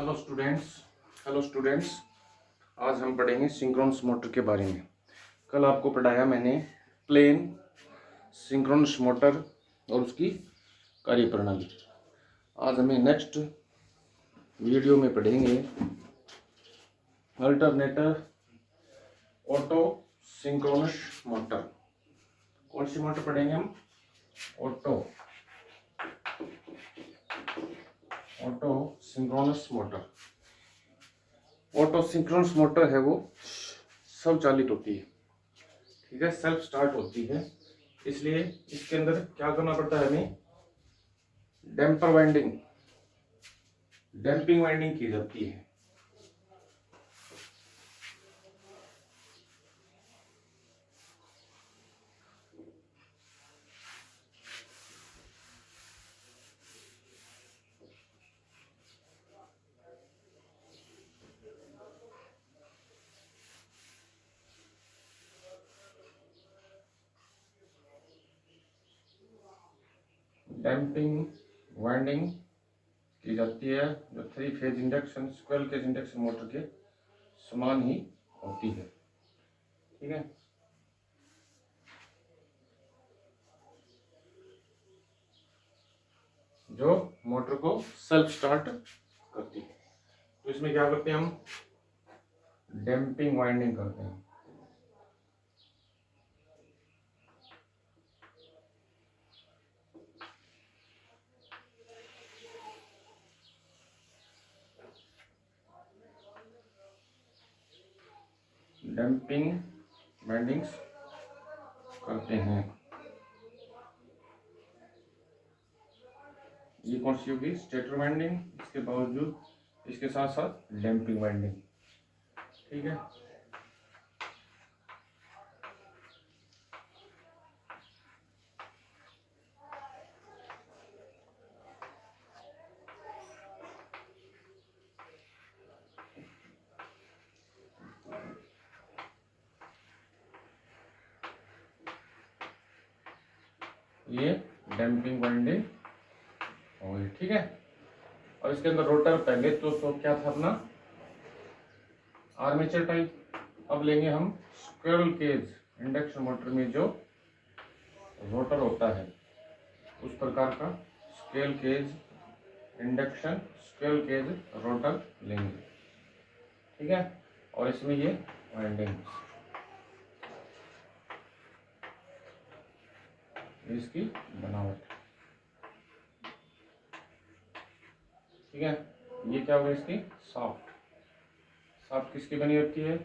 Hello students hello students आज हम पढ़ेंगे सिंक्रोनस मोटर के बारे में। कल आपको पढ़ाया मैंने प्लेन सिंक्रोनस मोटर और उसकी कार्यप्रणाली। आज हमें नेक्स्ट वीडियो में पढ़ेंगे अल्टरनेटर ऑटो सिंक्रोनस मोटर। कौन सी मोटर पढ़ेंगे हम? Auto synchronous motor. Auto synchronous motor है वो स्वचालित होती है, ठीक है, सेल्फ स्टार्ट होती है। इसलिए इसके अंदर क्या करना पड़ता है हमें? डैम्पिंग वाइंडिंग की जाती है। डैम्पिंग वाइंडिंग की जाती है जो 3 phase induction square cage induction motor के समान ही होती है, ठीक है। जो मोटर को सेल्फ स्टार्ट करती है। तो इसमें क्या करते हैं हम? डैम्पिंग वाइंडिंग करते हैं। डैम्पिंग वाइंडिंग्स करते हैं। ये कौन सी होगी? स्टेटर वाइंडिंग, इसके बावजूद इसके साथ साथ डैम्पिंग वाइंडिंग, ठीक है। ये डैम्पिंग वाइंडिंग हो गई, ठीक है। और इसके अंदर रोटर पहले तो क्या था अपना? Armature type. अब लेंगे हम स्क्विरल केज इंडक्शन मोटर में जो रोटर होता है उस प्रकार का स्क्विरल केज रोटर लेंगे, ठीक है। और इसमें ये वाइंडिंग, इसकी बनावट, ठीक है। ये क्या होगा? इसकी साफ्ट किसकी बनी होती है?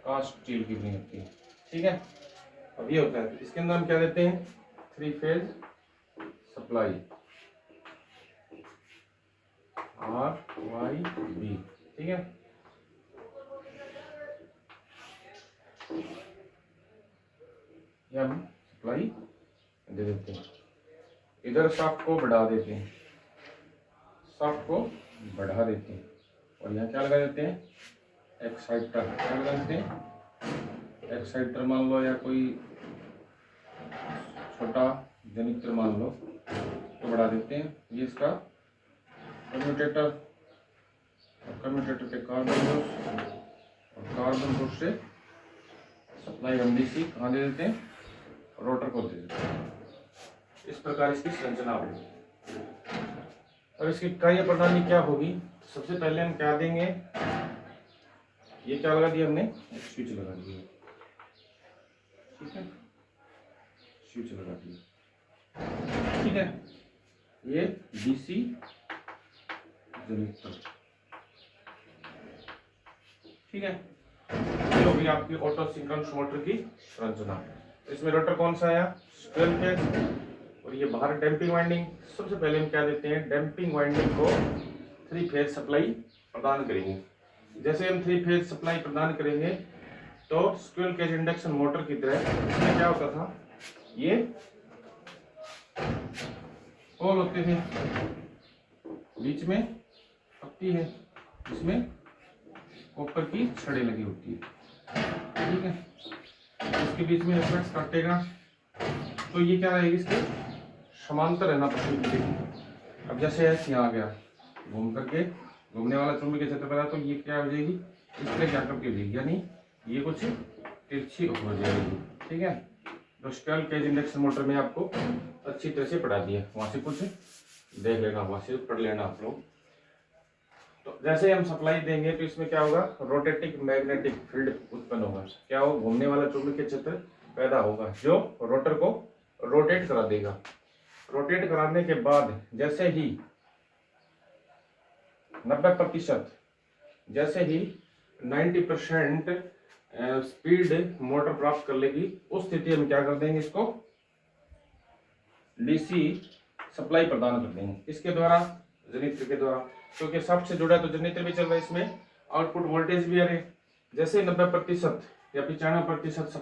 कास्ट स्टील की बनी होती है, ठीक है। अब ये होता है, इसके अंदर हम क्या देते हैं? 3 फेज सप्लाई RYB, ठीक है। ये हम सप्लाई दे देते हैं। इधर शाफ्ट को बढ़ा देते हैं, और यहाँ क्या लगा देते हैं? एक्साइटर। क्या लगा देते हैं? एक्साइटर मान लो, या कोई छोटा जनित्र मान लो तो बढ़ा देते हैं। ये इसका कम्यूटेटर पे कार्बन दोष से सप्लाई हम डीसी कहाँ दे देते हैं? रोटर को दे देते हैं। इस प्रकार इसकी संरचना होगी। और इसकी कार्य प्रणाली क्या होगी? सबसे पहले हम क्या देंगे? ये क्या लगा दिया हमने? एक स्विच लगा दिया, ठीक है। स्विच लगा दिया, ठीक है। ये डीसी जनित्र, ठीक है। ये होगी आपकी ऑटो सिंक्रोनस मोटर की संरचना। इसमें रोटर कौन सा आया? Squirrel cage. और ये बाहर डैम्पिंग वाइंडिंग। सबसे पहले हम क्या देते हैं? डैम्पिंग वाइंडिंग को 3 फेज सप्लाई प्रदान करेंगे। जैसे हम 3 फेज सप्लाई प्रदान करेंगे तो स्क्विरल केज इंडक्शन मोटर की तरह इसमें क्या होता था? ये पोल होते थे, बीच में पट्टी है, इसमें कॉपर की छड़ें लगी होती है, ठीक है। इसके बीच में एस्पेक्ट्स काटेगा तो ये क्या रहेगी? इसके समांतर रहना पसंद करेगी। अब जैसे एस यहाँ आ गया, घूम करके घूमने वाला चुंबकीय क्षेत्र पैदा, तो ये क्या हो जाएगी, इस तरह की आकृति हो जाएगी, यानी ये कुछ तिरछी हो जाएगी। ठीक है, तो स्क्वेयर केज इंडक्शन मोटर में आपको अच्छी तरह से पढ़ा दिया, वहां से कुछ देख लेना, वहां से पढ़ लेना आप लोग। तो जैसे हम सप्लाई देंगे तो इसमें क्या होगा, रोटेटिंग मैग्नेटिक फील्ड उत्पन्न होगा। क्या होगा, घूमने वाला चुंबकीय क्षेत्र पैदा होगा जो रोटर को रोटेट करा देगा। रोटेट कराने के बाद जैसे ही 90%, जैसे ही 90% स्पीड मोटर प्राप्त कर लेगी, उस स्थिति में क्या कर देंगे, इसको डीसी सप्लाई प्रदान कर देंगे। इसके द्वारा, जनित्र के द्वारा, क्योंकि सबसे जुड़ा है तो जनित्र भी चल रहा है, इसमें आउटपुट वोल्टेज भी आ रहे। जैसे 90% या 95%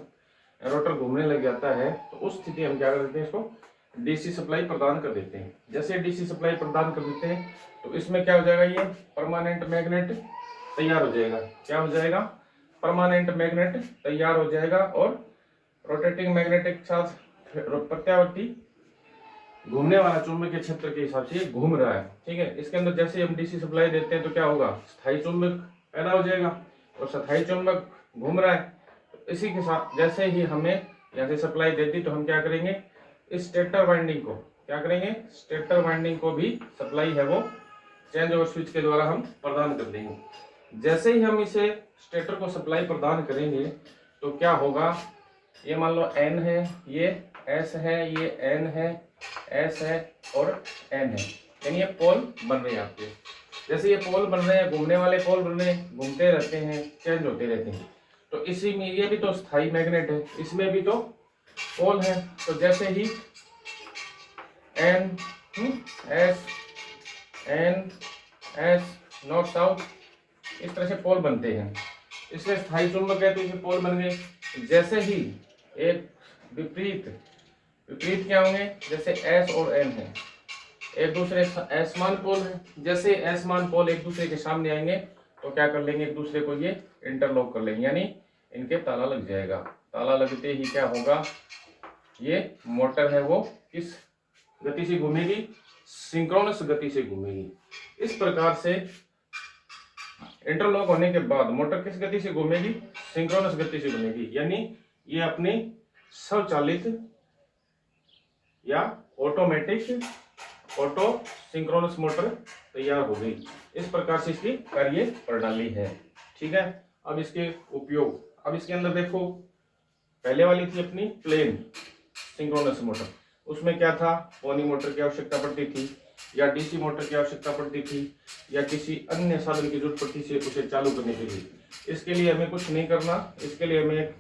रोटर घूमने लग जाता है, तो उस स्थिति हम क्या कर देते हैं, इसको डीसी सप्लाई प्रदान कर देते हैं। जैसे डीसी सप्लाई प्रदान कर देते हैं तो इसमें क्या हो जाएगा, ये परमानेंट मैग्नेट तैयार हो जाएगा। क्या हो जाएगा, परमानेंट मैग्नेट तैयार हो जाएगा, और रोटेटिंग मैग्नेटिक साथ प्रत्यावर्ती घूमने वाला चुंबकीय क्षेत्र के हिसाब से घूम रहा है। ठीक है, इसके अंदर जैसे हम डीसी सप्लाई देते हैं तो क्या होगा, स्थायी चुंबक पैदा हो जाएगा, और स्थायी चुंबक घूम रहा है। तो इसी के साथ जैसे ही हमें यहाँ से सप्लाई देती तो हम क्या करेंगे, इस स्टेटर वाइंडिंग को क्या करेंगे, स्टेटर वाइंडिंग को भी सप्लाई है वो चेंज ओवर स्विच के द्वारा हम प्रदान कर देंगे। जैसे ही हम इसे स्टेटर को सप्लाई प्रदान करेंगे तो क्या होगा, ये मान लो N है, ये S है, ये N है, S है और N है, यानी ये पोल बन रहे हैं आपके। जैसे ये पोल बन रहे हैं, घूमने वाले पोल बन रहे हैं, घूमते रहते हैं, चेंज होते रहते हैं। तो इसी में ये भी तो स्थायी मैग्नेट है, इसमें भी तो पोल है। तो जैसे ही N S N S north south इस तरह से पोल बनते हैं, इसमें स्थायी चुंबक है तो इसे पोल बन गए। जैसे ही एक विपरीत क्या होंगे, जैसे S और N है, एक दूसरे असमान पोल है, जैसे असमान पोल एक दूसरे के सामने आएंगे तो क्या कर लेंगे, एक दूसरे को ये इंटरलॉक कर लेंगे, यानी इनके ताला लग जाएगा। ताला लगते ही क्या होगा, ये मोटर है वो किस गति से घूमेगी, सिंक्रोनस गति से घूमेगी। इस प्रकार से इंटरलॉक होने के बाद मोटर किस गति से घूमेगी, सिंक्रोनस गति से घूमेगी, यानी ये अपनी स्वचालित या ऑटोमेटिक ऑटो सिंक्रोनस मोटर तैयार हो गई। इस प्रकार से इसकी कार्य प्रणाली है। ठीक है, अब इसके उपयोग, अब इसके अंदर देखो, पहले वाली थी अपनी प्लेन सिंक्रोनस मोटर, उसमें क्या था, पोनी मोटर की आवश्यकता पड़ती थी, या डीसी मोटर की आवश्यकता पड़ती थी, या किसी अन्य साधन की जरूरत पड़ती थी उसे चालू करने के लिए। इसके लिए हमें कुछ नहीं करना, इसके लिए हमें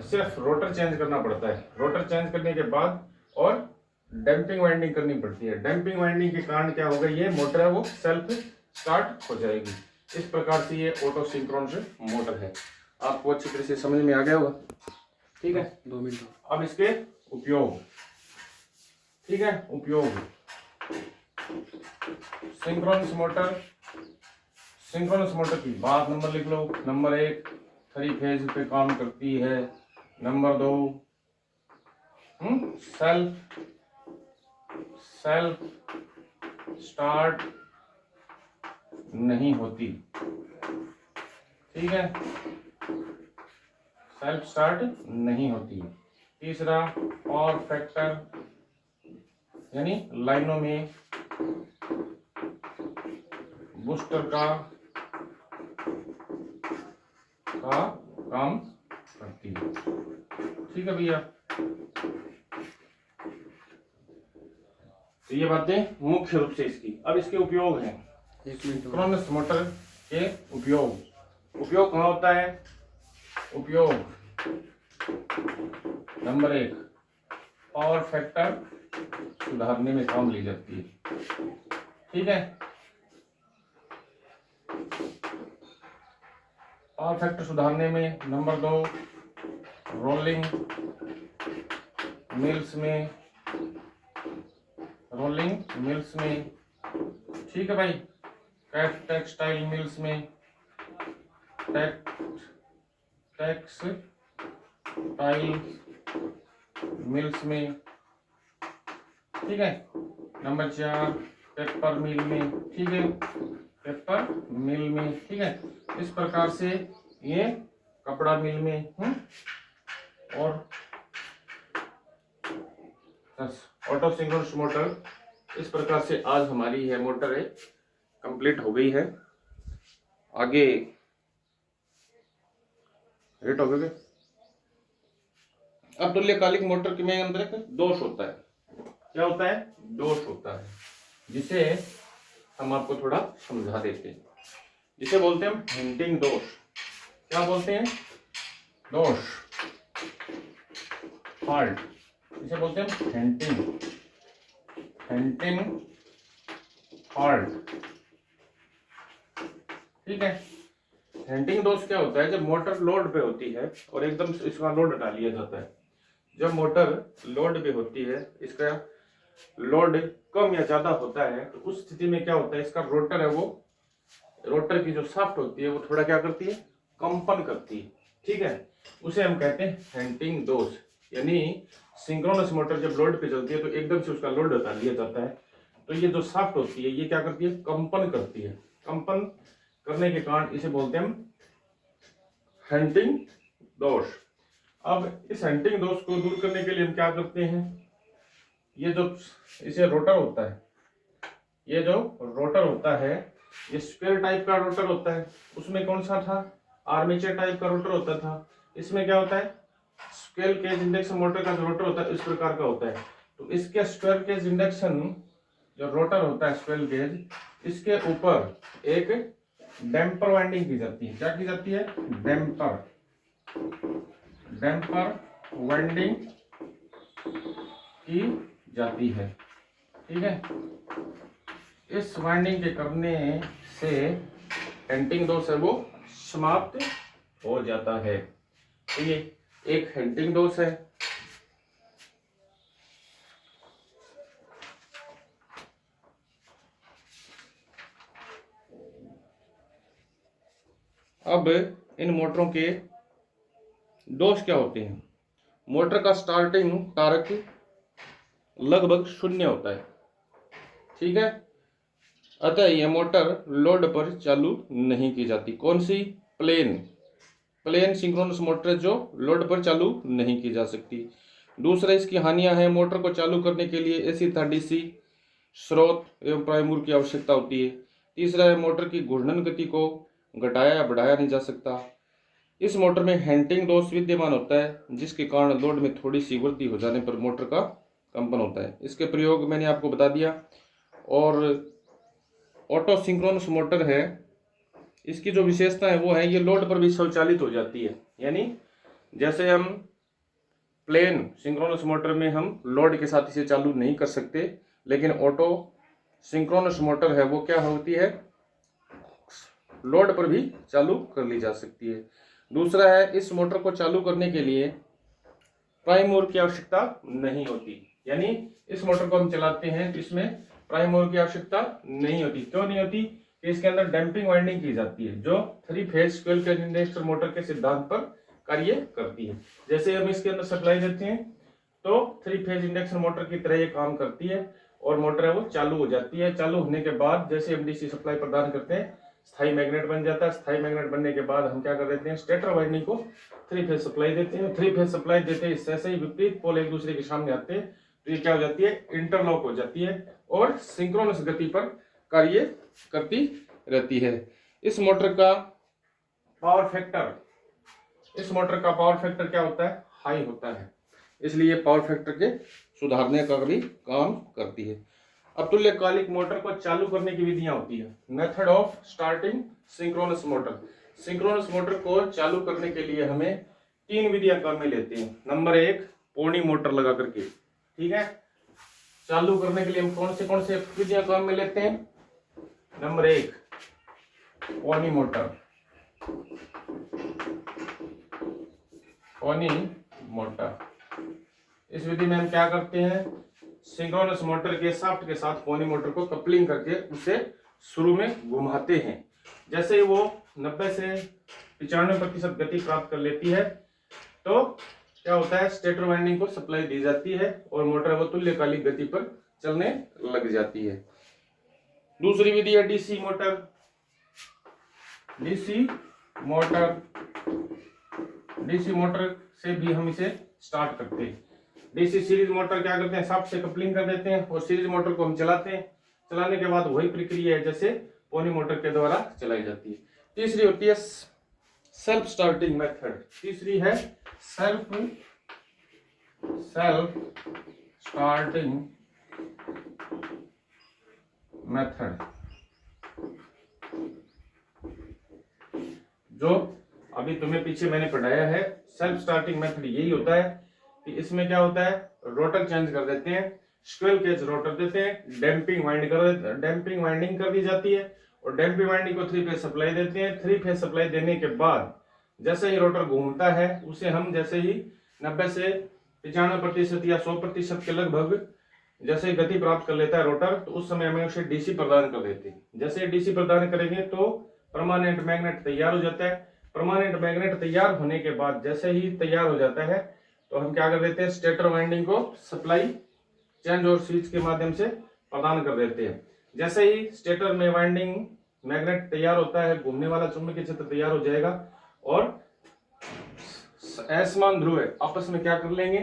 सिर्फ रोटर चेंज करना पड़ता है। रोटर चेंज करने के बाद और डैम्पिंग वाइंडिंग करनी पड़ती है। डैम्पिंग वाइंडिंग के कारण क्या होगा, ये मोटर है वो सेल्फ स्टार्ट हो जाएगी। इस प्रकार से ये ऑटो सिंक्रोनस मोटर है। आपको अच्छी तरह से समझ में आ गया होगा। ठीक है, 2 मिनट। अब इसके उपयोग, ठीक है, उपयोग सिंक्रोनस मोटर की बात नंबर लिख लो। नंबर 1 3 फेज पे काम करती है। नंबर 2 सेल्फ स्टार्ट नहीं होती। ठीक है, सेल्फ स्टार्ट नहीं होती। तीसरा पावर फैक्टर, यानी लाइनों में बूस्टर का काम करती है। ठीक है भैया, तो ये बातें मुख्य रूप से इसकी। अब इसके उपयोग हैं, सिंक्रोनस मोटर के उपयोग कहाँ होता है, उपयोग नंबर 1 पावर फैक्टर सुधारने में काम ली जाती है। ठीक है, पावर फैक्टर सुधारने में। नंबर 2 रोलिंग मिल्स में, ठीक है भाई, टेक्सटाइल मिल्स में, टेक्सटाइल मिल्स में। ठीक है, नंबर 4 पेपर मिल में, ठीक है, पेपर मिल में, ठीक है। इस प्रकार से ये कपड़ा मिल में, और ऑटो सिंक्रोनस मोटर, इस प्रकार से आज हमारी है मोटर है कंप्लीट हो गई है। आगे रेट हो गए। अब तुल्यकालिक मोटर के में अंदर एक दोष होता है। क्या होता है? दोष होता है, जिसे हम आपको थोड़ा समझा देते हैं। जिसे बोलते हैं हम हिंटिंग दोष। क्या बोलते हैं? दोष, फॉल्ट, जिसे बोलते हैं हिंटिंग, हिंटिंग फॉल्ट, ठीक है। हिंटिंग दोष क्या होता है? जब मोटर लोड पे होती है और एकदम से इसका लोड हटा लिया जाता है। जब मोटर लोड पे होती है, इसका लोड कम या ज्यादा होता है, तो उस स्थिति में क्या होता है? इसका रोटर है, वो रोटर की जो शाफ्ट होती है वो थोड़ा क्या करती है? कंपन करती है, ठीक है। उसे हम कहते हैं हिंटिंग दोष। यानी सिंक्रोनस मोटर जब लोड पे चलती है तो एकदम से उसका लोड हटा लिया जाता है, तो ये जो शाफ्ट होती है ये क्या करती है? कंपन करती है। कंपन करने के कारण इसे बोलते हैं हम हिंटिंग दोष। अब इस हिंटिंग दोष को दूर करने के लिए हम क्या करते हैं? ये जो इसे रोटर होता है, ये जो रोटर होता है, ये स्क्वायर टाइप का रोटर होता है। उसमें कौन सा था? आर्मेचर टाइप का रोटर होता था। इसमें क्या होता है? स्क्वेयर केज इंडक्शन मोटर का जो रोटर होता है इस प्रकार का होता है। तो इसके स्क्वायर केज इंडक्शन जो रोटर होता है स्क्वेयर केज, इसके ऊपर एक डैम्पर वाइंडिंग की जाती है। क्या की जाती है? डैम्पर, डैम्पर वाइंडिंग की जाती है, ठीक है। इस वाइंडिंग के करने से हिंटिंग दोष है वो समाप्त हो जाता है। तो ये एक हिंटिंग दोष है। अब इन मोटरों के दोष क्या होते हैं? मोटर का स्टार्टिंग टार्क लगभग 0 होता है, ठीक है। अतः यह मोटर लोड पर चालू नहीं की जाती। कौन सी? प्लेन, प्लेन सिंक्रोनस मोटर जो लोड पर चालू नहीं की जा सकती। दूसरा इसकी हानियां हैं, मोटर को चालू करने के लिए एसी तथा डीसी स्रोत एवं प्राइम मूवर की आवश्यकता होती है। तीसरा है मोटर की घूर्णन गति को घटाया या बढ़ाया नहीं जा सकता। इस मोटर में हिंटिंग दोष विद्यमान होता है, जिसके कारण लोड में थोड़ी सी वृद्धि हो जाने पर मोटर का कंपन होता है। इसके प्रयोग मैंने आपको बता दिया। और ऑटो सिंक्रोनस मोटर है, इसकी जो विशेषता है वो है ये लोड पर भी स्वचालित हो जाती है। यानी जैसे हम प्लेन सिंक्रोनस मोटर में हम लोड के साथ इसे चालू नहीं कर सकते, लेकिन ऑटो सिंक्रोनस मोटर है वो क्या होती है? लोड पर भी चालू कर ली जा सकती है। दूसरा है, इस मोटर को चालू करने के लिए प्राइम मूवर की आवश्यकता नहीं होती। यानी इस मोटर को हम चलाते हैं तो इसमें प्राइम मूवर की आवश्यकता नहीं होती। क्यों नहीं होती? कि इसके अंदर डैम्पिंग वाइंडिंग की जाती है, जो 3 phase square cage induction motor के सिद्धांत पर कार्य करती है। जैसे हम इसके अंदर सप्लाई देते हैं तो 3 फेज इंडक्शन मोटर की तरह ये काम करती है और मोटर है वो चालू हो जाती है। चालू होने के बाद जैसे हम डीसी सप्लाई प्रदान करते हैं, स्थायी मैग्नेट बन जाता है। स्थायी मैग्नेट बनने के बाद हम क्या कर देते हैं? स्टेटर वाइंडिंग को 3 फेज सप्लाई देते हैं। 3 फेज सप्लाई देते हैं, इससे ही विपरीत पोल एक दूसरे के सामने आते हैं तो ये क्या हो जाती है? इंटरलॉक हो जाती है और सिंक्रोनस गति पर कार्य करती रहती है। इस मोटर का पावर फैक्टर, इस मोटर का पावर फैक्टर क्या होता है? हाई होता है। इसलिए पावर फैक्टर के सुधारने का भी काम करती है। अब तुल्यकालिक मोटर को चालू करने की विधियां होती है। Method of starting synchronous motor. Synchronous motor को चालू करने के लिए हमें 3 विधियां काम में लेते हैं। नंबर 1, पोनी मोटर लगा करके, ठीक है। चालू करने के लिए हम कौन से विधियां काम में लेते हैं? Number 1, pony motor, pony motor. इस विधि में हम क्या करते हैं? सिंक्रोनस मोटर के शाफ्ट के साथ पोनी मोटर को कपलिंग करके उसे शुरू में घुमाते हैं। जैसे ही वो 90 से 95% गति प्राप्त कर लेती है तो क्या होता है? स्टेटर वाइंडिंग को सप्लाई दी जाती है और मोटर वो तुल्यकालिक गति पर चलने लग जाती है। दूसरी विधि है डीसी मोटर। डीसी मोटर से भी हम इसे स्टार्ट करते हैं। डीसी सीरीज मोटर क्या करते हैं, साफ से कपलिंग कर देते हैं और सीरीज मोटर को हम चलाते हैं। चलाने के बाद वही प्रक्रिया है जैसे पोनी मोटर के द्वारा चलाई जाती है। तीसरी होती है सेल्फ स्टार्टिंग मेथड। तीसरी है सेल्फ स्टार्टिंग मेथड, जो अभी तुम्हें पीछे मैंने पढ़ाया है। सेल्फ स्टार्टिंग मेथड यही होता है कि इसमें क्या होता है, रोटर चेंज कर देते हैं, स्क्विरल केज रोटर देते हैं, डैम्पिंग वाइंडिंग कर दी जाती है और डैम्पिंग वाइंडिंग को 3 फेज सप्लाई देते हैं। 3 फेज सप्लाई देने के बाद जैसे ही रोटर घूमता है उसे हम जैसे ही 90 से 95% या 100% के लगभग जैसे ही गति प्राप्त कर लेता है रोटर, तो उस समय हमें उसे डीसी प्रदान कर देते हैं। जैसे डीसी प्रदान करेंगे तो परमानेंट मैग्नेट तैयार हो जाता है। परमानेंट मैग्नेट तैयार होने के बाद जैसे ही तैयार हो जाता है तो हम क्या कर देते हैं, स्टेटर वाइंडिंग को सप्लाई चेंज और स्विच के माध्यम से प्रदान कर देते हैं। जैसे ही स्टेटर में वाइंडिंग मैग्नेट तैयार होता है, घूमने वाला चुंबकीय क्षेत्र तैयार हो जाएगा और असमान ध्रुव आपस में क्या कर लेंगे,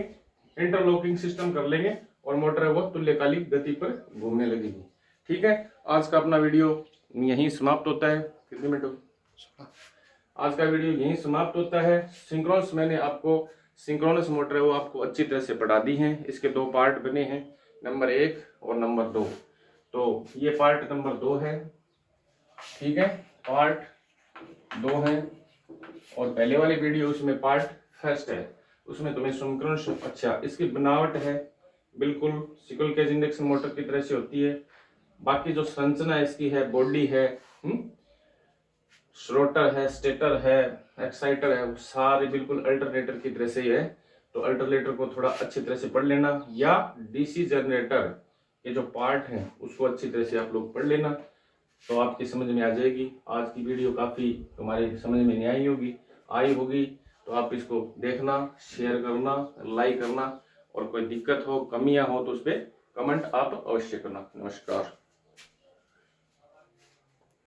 इंटरलॉकिंग सिस्टम कर लेंगे और मोटर है वो तुल्यकालिक गति पर घूमने लगेगी। ठीक है, आज का अपना वीडियो यहीं समाप्त होता है। कितने मिनट हो? आज का वीडियो यहीं समाप्त होता है। सिंक्रोनस मैंने आपको सिंक्रोनस मोटर है वो आपको अच्छी तरह से पढ़ा दी हैं। इसके 2 पार्ट बने हैं, नंबर 1 और नंबर 2। तो ये पार्ट नंबर 2 है, ठीक है, पार्ट 2 है और पहले वाली वीडियो उसमें पार्ट फर्स्ट है, उसमें तुम्हें सिंक्रोनस, अच्छा इसकी बनावट है बिल्कुल सिंगल केज इंडक्शन मोटर की तरह से होती है। बाकी जो संरचना इसकी है, बॉडी है, रोटर है, स्टेटर है, एक्साइटर है, वो सारे बिल्कुल अल्टरनेटर की तरह से ही है। तो अल्टरनेटर को थोड़ा अच्छी तरह से पढ़ लेना, या डीसी जनरेटर के जो पार्ट हैं उसको अच्छी तरह से आप लोग पढ़ लेना, तो आपकी समझ में आ जाएगी। आज की वीडियो काफ़ी तुम्हारे समझ में नहीं आई होगी तो आप इसको देखना, शेयर करना, लाइक करना और कोई दिक्कत हो, कमियां हो तो उस पर कमेंट आप अवश्य करना। नमस्कार।